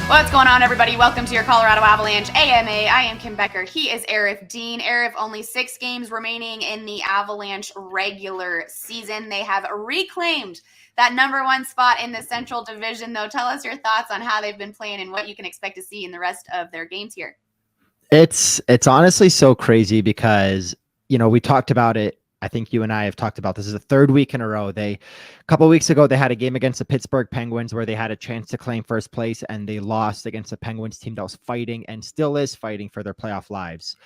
What's going on, everybody? Welcome to your Colorado Avalanche AMA. I am Kim Becker. He is Arif Dean. Arif, only 6 games remaining in the Avalanche regular season. They have reclaimed that number 1 spot in the Central Division, though. Tell us your thoughts on how they've been playing and what you can expect to see in the rest of their games here. It's honestly so crazy because, we talked about it. I think you and I have talked about this is the 3rd week in a row. A couple of weeks ago, they had a game against the Pittsburgh Penguins where they had a chance to claim first place, and they lost against a Penguins team that was fighting and still is fighting for their playoff lives.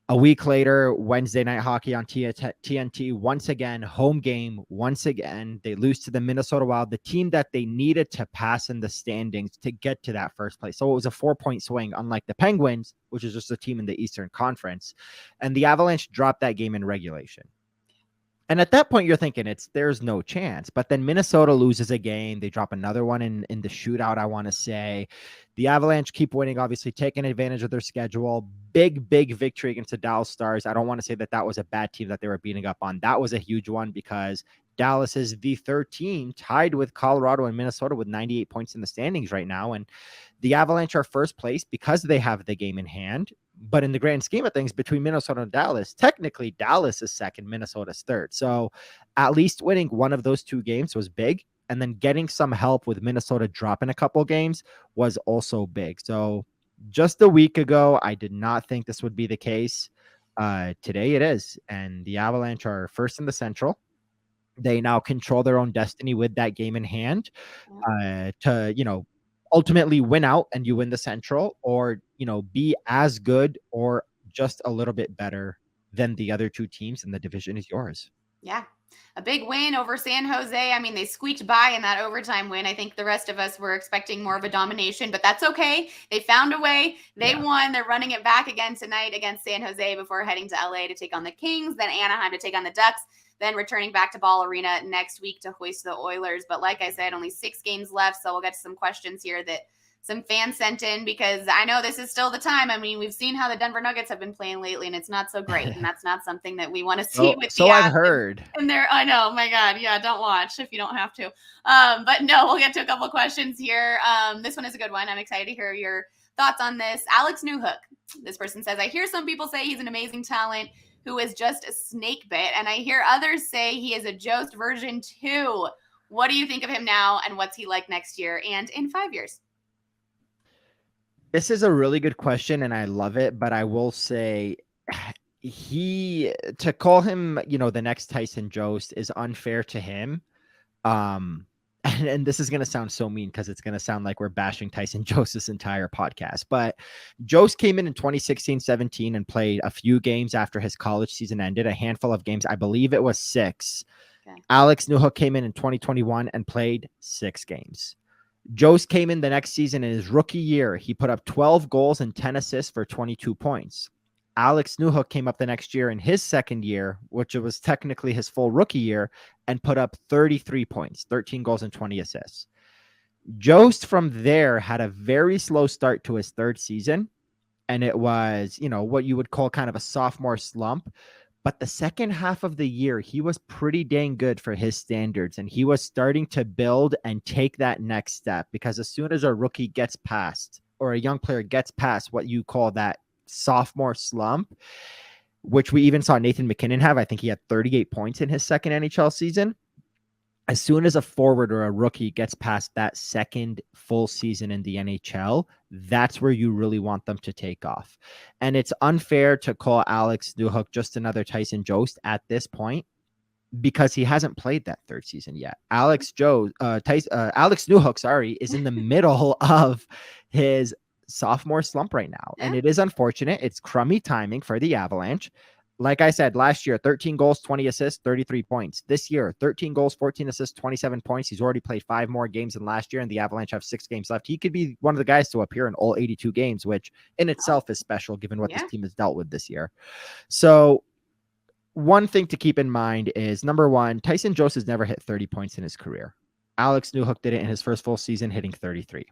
A week later, Wednesday Night Hockey on TNT, once again, home game, once again, they lose to the Minnesota Wild, the team that they needed to pass in the standings to get to that first place. So it was a 4-point swing, unlike the Penguins, which is just a team in the Eastern Conference. And the Avalanche dropped that game in regulation. And at that point, you're thinking there's no chance. But then Minnesota loses a game. They drop another one in the shootout, I want to say. The Avalanche keep winning, obviously taking advantage of their schedule. Big victory against the Dallas Stars. I don't want to say that was a bad team that they were beating up on. That was a huge one because Dallas is the 3rd team, tied with Colorado and Minnesota with 98 points in the standings right now. And the Avalanche are first place because they have the game in hand. But in the grand scheme of things, between Minnesota and Dallas, technically Dallas is 2nd, Minnesota's 3rd. So at least winning one of those 2 games was big. And then getting some help with Minnesota dropping a couple games was also big. So just a week ago, I did not think this would be the case. Today it is. And the Avalanche are first in the Central. They now control their own destiny with that game in hand to, ultimately win out and you win the Central, or, be as good or just a little bit better than the other 2 teams, and the division is yours. Yeah. A big win over San Jose. I mean, they squeaked by in that overtime win. I think the rest of us were expecting more of a domination, but that's okay. They found a way. They won. They're running it back again tonight against San Jose before heading to LA to take on the Kings, then Anaheim to take on the Ducks, then returning back to Ball Arena next week to hoist the Oilers. But like I said, only 6 games left, so we'll get to some questions here that some fans sent in, because I know this is still the time. I mean, we've seen how the Denver Nuggets have been playing lately, and it's not so great, and that's not something that we want to see with the I've heard. And there, I know, my God, yeah, don't watch if you don't have to. But no, we'll get to a couple of questions here. This one is a good one. I'm excited to hear your thoughts on this. Alex Newhook, this person says, I hear some people say he's an amazing talent who is just a snake bit, and I hear others say he is a Jost version 2. What do you think of him now, and what's he like next year and in 5 years? This is a really good question, and I love it, but I will say to call him, the next Tyson Jost is unfair to him. And this is going to sound so mean because it's going to sound like we're bashing Tyson Jost this entire podcast. But Jost came in 2016-17 and played a few games after his college season ended, a handful of games. I believe it was 6. Okay. Alex Newhook came in 2021 and played 6 games. Jost came in the next season in his rookie year. He put up 12 goals and 10 assists for 22 points. Alex Newhook came up the next year in his 2nd year, which was technically his full rookie year, and put up 33 points, 13 goals and 20 assists. Jost from there had a very slow start to his 3rd season, and it was, what you would call kind of a sophomore slump. But the second half of the year, he was pretty dang good for his standards, and he was starting to build and take that next step, because as soon as a rookie gets past, or a young player gets past what you call that sophomore slump, which we even saw Nathan MacKinnon have, I think he had 38 points in his 2nd NHL season. As soon as a forward or a rookie gets past that 2nd full season in the NHL, that's where you really want them to take off. And it's unfair to call Alex Newhook just another Tyson Jost at this point, because he hasn't played that 3rd season yet. Alex Newhook, is in the middle of his sophomore slump right now. And it is unfortunate. It's crummy timing for the Avalanche. Like I said, last year, 13 goals, 20 assists, 33 points. This year, 13 goals, 14 assists, 27 points. He's already played 5 more games than last year, and the Avalanche have 6 games left. He could be one of the guys to appear in all 82 games, which in itself is special given what this team has dealt with this year. So one thing to keep in mind is, number one, Tyson Jost has never hit 30 points in his career. Alex Newhook did it in his first full season, hitting 33.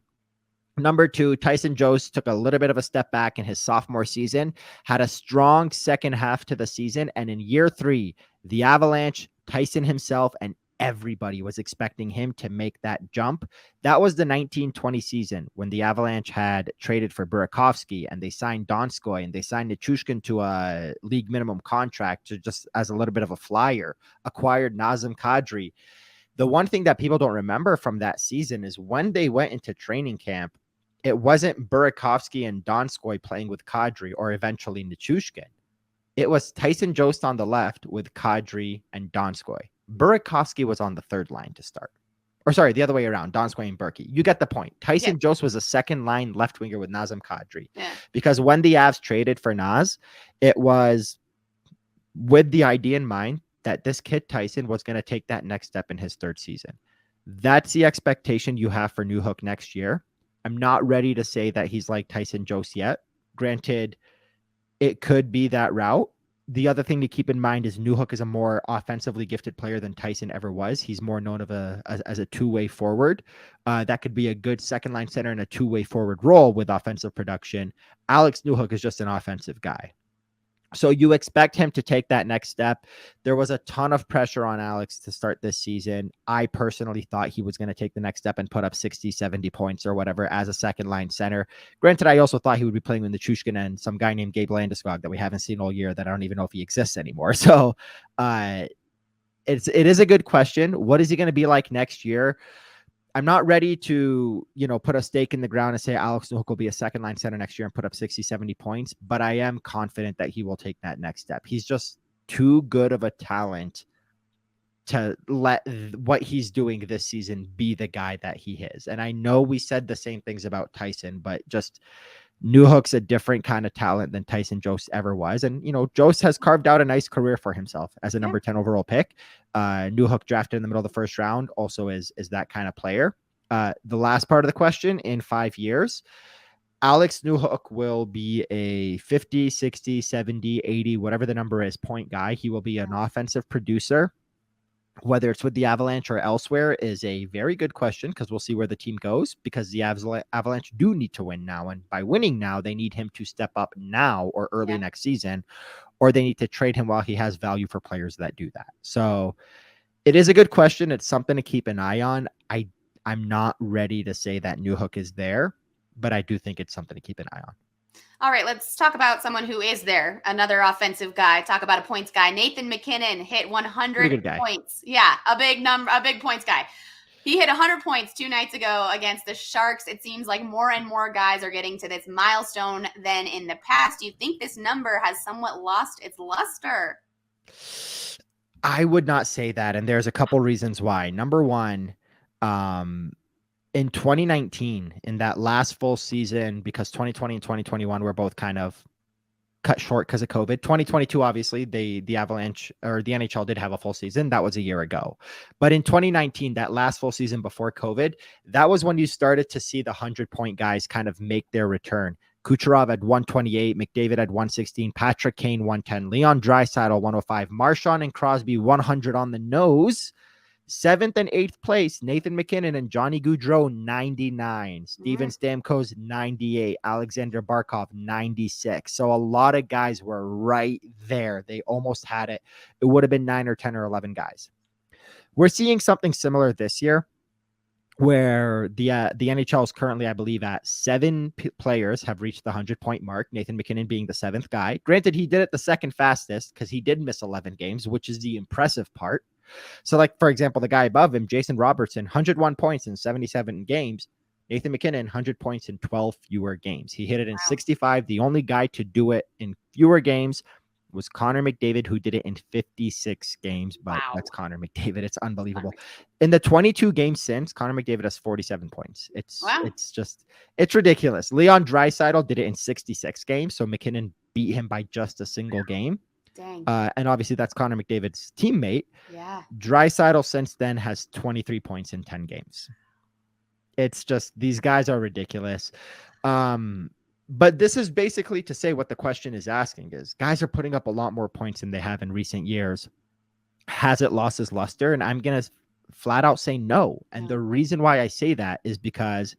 Number two, Tyson Jost took a little bit of a step back in his sophomore season, had a strong second half to the season, and in year three, the Avalanche, Tyson himself, and everybody was expecting him to make that jump. That was the 1920 season when the Avalanche had traded for Burakovsky and they signed Donskoy and they signed Nichushkin to a league minimum contract to just as a little bit of a flyer, acquired Nazem Kadri. The one thing that people don't remember from that season is when they went into training camp, it wasn't Burakovsky and Donskoy playing with Kadri or eventually Nichushkin. It was Tyson Jost on the left with Kadri and Donskoy. Burakovsky was on the third line to start. Or sorry, the other way around, Donskoy and Berkey. You get the point. Tyson Jost was a second line left winger with Nazem Kadri. Yeah. Because when the Avs traded for Naz, it was with the idea in mind that this kid Tyson was going to take that next step in his third season. That's the expectation you have for Newhook next year. I'm not ready to say that he's like Tyson Jost yet. Granted, it could be that route. The other thing to keep in mind is Newhook is a more offensively gifted player than Tyson ever was. He's more known as a two-way forward. That could be a good second-line center in a two-way forward role with offensive production. Alex Newhook is just an offensive guy. So you expect him to take that next step. There was a ton of pressure on Alex to start this season. I personally thought he was going to take the next step and put up 60, 70 points or whatever as a second line center. Granted, I also thought he would be playing with Nichushkin and some guy named Gabe Landeskog that we haven't seen all year that I don't even know if he exists anymore. So it is a good question. What is he going to be like next year? I'm not ready to, put a stake in the ground and say Alex Newhook will be a second line center next year and put up 60, 70 points, but I am confident that he will take that next step. He's just too good of a talent to let what he's doing this season be the guy that he is. And I know we said the same things about Tyson, but just Newhook's a different kind of talent than Tyson Jost ever was. And, Jost has carved out a nice career for himself as a number 10 overall pick. Newhook drafted in the middle of the first round also is that kind of player. The last part of the question, in 5 years, Alex Newhook will be a 50, 60, 70, 80, whatever the number is, point guy. He will be an offensive producer. Whether it's with the Avalanche or elsewhere is a very good question because we'll see where the team goes because the Avalanche do need to win now. And by winning now, they need him to step up now or early next season, or they need to trade him while he has value for players that do that. So it is a good question. It's something to keep an eye on. I'm not ready to say that Newhook is there, but I do think it's something to keep an eye on. All right, let's talk about someone who is there. Another offensive guy. Talk about a points guy. Nathan MacKinnon hit 100 points. Yeah, a big points guy. He hit 100 points 2 nights ago against the Sharks. It seems like more and more guys are getting to this milestone than in the past. Do you think this number has somewhat lost its luster? I would not say that, and there's a couple reasons why. Number one, in 2019, in that last full season, because 2020 and 2021 were both kind of cut short because of COVID. 2022, obviously, the Avalanche or the NHL did have a full season. That was a year ago. But in 2019, that last full season before COVID, that was when you started to see the 100-point guys kind of make their return. Kucherov had 128, McDavid had 116, Patrick Kane 110, Leon Draisaitl 105, Marchand and Crosby 100 on the nose. 7th and 8th place, Nathan MacKinnon and Johnny Gaudreau, 99. Steven Stamkos, 98. Alexander Barkov, 96. So a lot of guys were right there. They almost had it. It would have been 9 or 10 or 11 guys. We're seeing something similar this year where the NHL is currently, I believe, at 7 players have reached the 100-point mark, Nathan MacKinnon being the 7th guy. Granted, he did it the second fastest because he did miss 11 games, which is the impressive part. So, like, for example, the guy above him, Jason Robertson, 101 points in 77 games. Nathan MacKinnon, 100 points in 12 fewer games. He hit it in 65. The only guy to do it in fewer games was Connor McDavid, who did it in 56 games. But that's Connor McDavid. It's unbelievable. In the 22 games since, Connor McDavid has 47 points. It's ridiculous. Leon Draisaitl did it in 66 games. So McKinnon beat him by just a single game. Dang. And obviously that's Connor McDavid's teammate. Yeah. Draisaitl since then has 23 points in 10 games. It's just, these guys are ridiculous. But this is basically to say what the question is asking is guys are putting up a lot more points than they have in recent years. Has it lost its luster? And I'm going to flat out say no. And the reason why I say that is because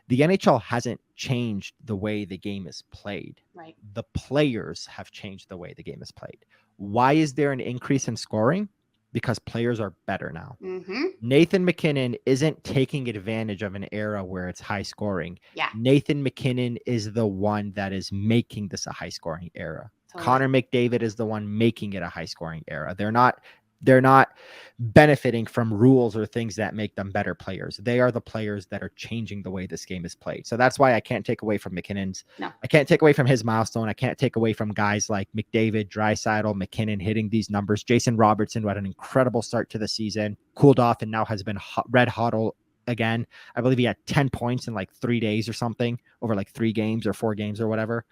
the NHL hasn't changed the way the game is played. Right. The players have changed the way the game is played. Why is there an increase in scoring? because players are better now. Mm-hmm. Nathan MacKinnon isn't taking advantage of an era where it's high scoring. Yeah. Nathan MacKinnon is the one that is making this a high scoring era. Totally. Connor McDavid is the one making it a high scoring era. They're not benefiting from rules or things that make them better players. They are the players that are changing the way this game is played. So that's why I can't take away from McKinnon's. No. I can't take away from his milestone. I can't take away from guys like McDavid, Draisaitl, McKinnon hitting these numbers. Jason Robertson, who had an incredible start to the season, cooled off and now has been red hot again. I believe he had 10 points in like 3 days or something over like 3 games or 4 games or whatever.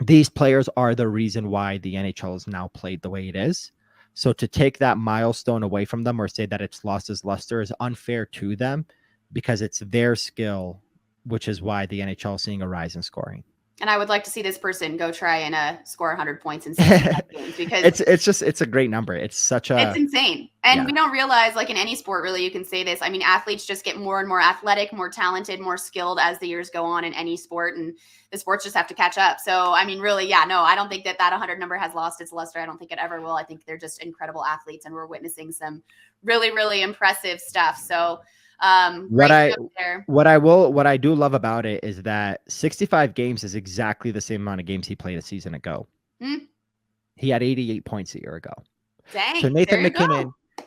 These players are the reason why the NHL is now played the way it is. So to take that milestone away from them or say that it's lost its luster is unfair to them because it's their skill, which is why the NHL is seeing a rise in scoring. And I would like to see this person go try and score 100 points in 65 games because it's a great number. It's insane. And we don't realize, like in any sport, really, you can say this. I mean, athletes just get more and more athletic, more talented, more skilled as the years go on in any sport, and the sports just have to catch up. So, I mean, really, yeah, no, I don't think that 100 number has lost its luster. I don't think it ever will. I think they're just incredible athletes, and we're witnessing some really, really impressive stuff. So, what I do love about it is that 65 games is exactly the same amount of games he played a season ago. He had 88 points a year ago. Dang.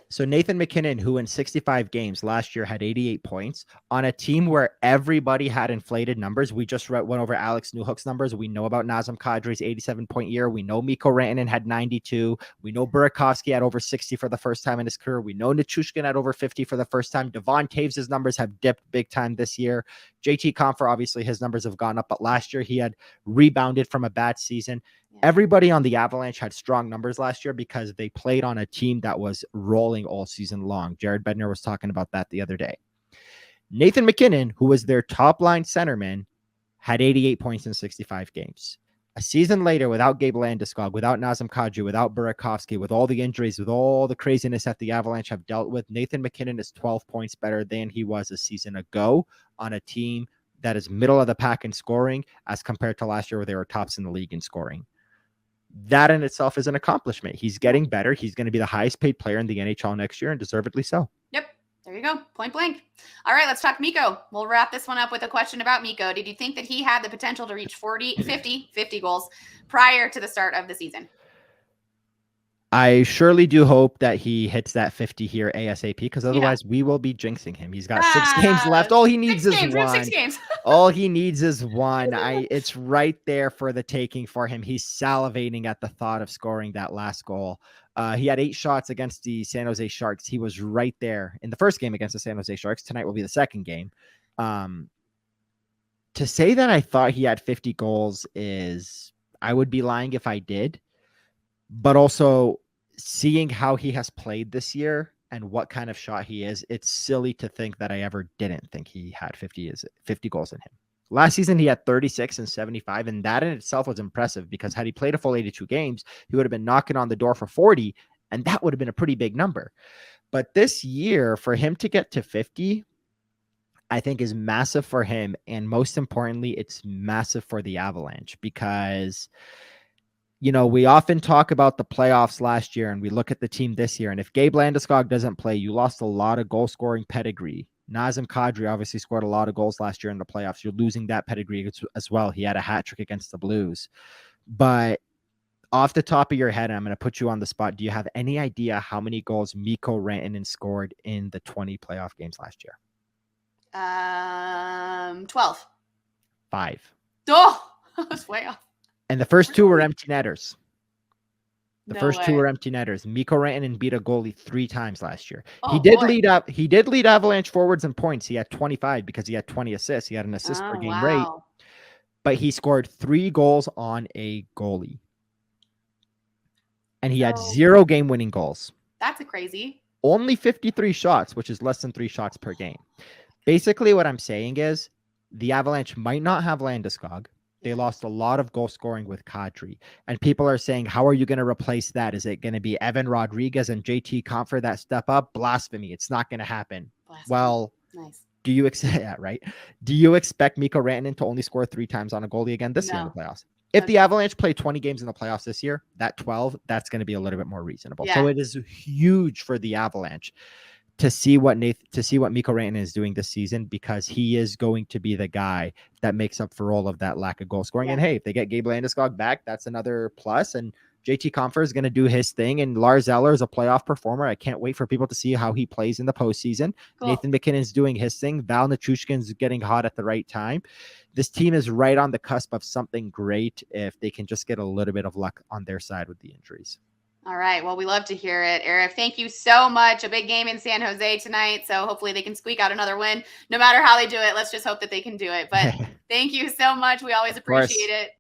So Nathan MacKinnon, who in 65 games last year had 88 points on a team where everybody had inflated numbers. We just went over Alex Newhook's numbers. We know about Nazem Kadri's 87-point year. We know Mikko Rantanen had 92. We know Burakovsky had over 60 for the first time in his career. We know Nichushkin had over 50 for the first time. Devon Toews' numbers have dipped big time this year. JT Compher, obviously his numbers have gone up, but last year he had rebounded from a bad season. Everybody on the Avalanche had strong numbers last year because they played on a team that was rolling all season long. Jared Bednar was talking about that the other day. Nathan MacKinnon, who was their top line centerman, had 88 points in 65 games. A season later, without Gabe Landeskog, without Nazem Kadri, without Burakovsky, with all the injuries, with all the craziness that the Avalanche have dealt with, Nathan MacKinnon is 12 points better than he was a season ago on a team that is middle of the pack in scoring as compared to last year where they were tops in the league in scoring. That in itself is an accomplishment. He's getting better. He's going to be the highest paid player in the NHL next year, and deservedly so. Yep. There you go. Point blank. All right, let's talk Mikko. We'll wrap this one up with a question about Mikko. Did you think that he had the potential to reach 50 goals prior to the start of the season? I surely do hope that he hits that 50 here ASAP, because otherwise we will be jinxing him. He's got 6 games left. All he needs is one. 6 games. All he needs is one. It's right there for the taking for him. He's salivating at the thought of scoring that last goal. He had 8 shots against the San Jose Sharks. He was right there in the first game against the San Jose Sharks. Tonight will be the second game. To say that I thought he had 50 goals I would be lying if I did. But also, seeing how he has played this year and what kind of shot he is, it's silly to think that I ever didn't think he had 50 goals in him. Last season, he had 36 and 75, and that in itself was impressive because had he played a full 82 games, he would have been knocking on the door for 40, and that would have been a pretty big number. But this year, for him to get to 50, I think is massive for him, and most importantly, it's massive for the Avalanche because we often talk about the playoffs last year and we look at the team this year. And if Gabe Landeskog doesn't play, you lost a lot of goal scoring pedigree. Nazem Kadri obviously scored a lot of goals last year in the playoffs. You're losing that pedigree as well. He had a hat trick against the Blues. But off the top of your head, I'm going to put you on the spot. Do you have any idea how many goals Mikko Rantanen scored in the 20 playoff games last year? 12. 5. Oh, I was way off. And the first 2 were empty netters. The No first way. 2 were empty netters. Mikko Rantanen beat a goalie 3 times last year. Oh, he did boy. lead Avalanche forwards in points. He had 25 because he had 20 assists. He had an assist per game rate. But he scored 3 goals on a goalie. And he had 0 game-winning goals. That's crazy. Only 53 shots, which is less than 3 shots per game. Basically, what I'm saying is the Avalanche might not have Landeskog. They lost a lot of goal scoring with Kadri. And people are saying, how are you going to replace that? Is it going to be Evan Rodriguez and JT Compher that step up? Blasphemy. It's not going to happen. Blasphemy. Well, Nice. Do you yeah, right? Do you expect Mikko Rantanen to only score 3 times on a goalie again this year in the playoffs? If the Avalanche play 20 games in the playoffs this year, that 12, that's going to be a little bit more reasonable. So it is huge for the Avalanche to see what Mikko Rantanen is doing this season, because he is going to be the guy that makes up for all of that lack of goal scoring. And hey, if they get Gabe Landeskog back, that's another plus. And JT Compher is going to do his thing. And Lars Eller is a playoff performer. I can't wait for people to see how he plays in the postseason. Cool. Nathan MacKinnon's doing his thing. Val Nichushkin's getting hot at the right time. This team is right on the cusp of something great if they can just get a little bit of luck on their side with the injuries. All right. Well, we love to hear it, Arif. Thank you so much. A big game in San Jose tonight. So hopefully they can squeak out another win. No matter how they do it, let's just hope that they can do it. But thank you so much. We always appreciate it.